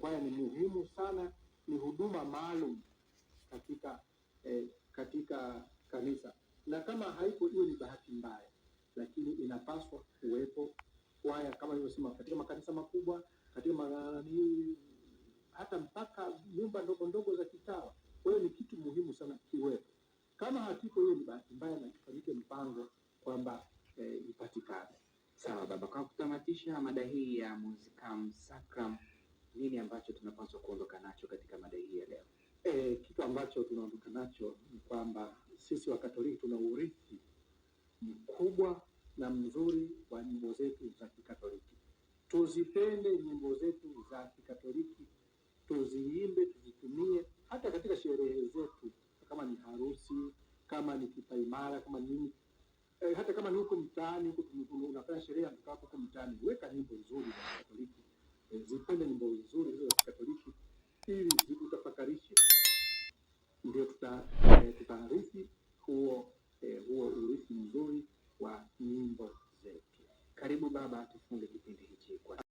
Kwaya ni muhimu sana, ni huduma maalum katika kanisa, na kama haipo hiyo ni bahati mbaya, lakini inapaswa kuwepo kwaya kama nilivyosema, katika makanisa makubwa, katika hata mpaka nyumba ndogo ndogo za kitawa. Kwa hiyo ni kitu muhimu sana kiwepo. Kama hakipo hiyo ni bahati mbaya, na kifanyike mpango kwamba ipatikane. Sawa baba, kwa kutamatisha mada hii ya Musicam Sacram, nini ambacho tunapaswa kuondoka nacho katika mada hii ya leo? Kitu ambacho tunaondoka nacho ni kwamba sisi Wakatoliki tuna urithi mkubwa na mzuri wa nyimbo zetu za Kikatoliki. Tuzipende nyimbo zetu za Kikatoliki, tuziimbe, tuzitumie hata katika sherehe zetu, kama ni harusi, kama ni kipaimara, kama nini, hata kama ni huko mtaani, huko unafanya sherehe ya mkao huko mtaani, weka nyimbo nzuri za Kikatoliki. Zipende nyimbo nzuri za Kikatoliki ili zikutafakarishe, ndio tutaharithi huo urithi mzuri wa nyimbo zetu. Karibu baba.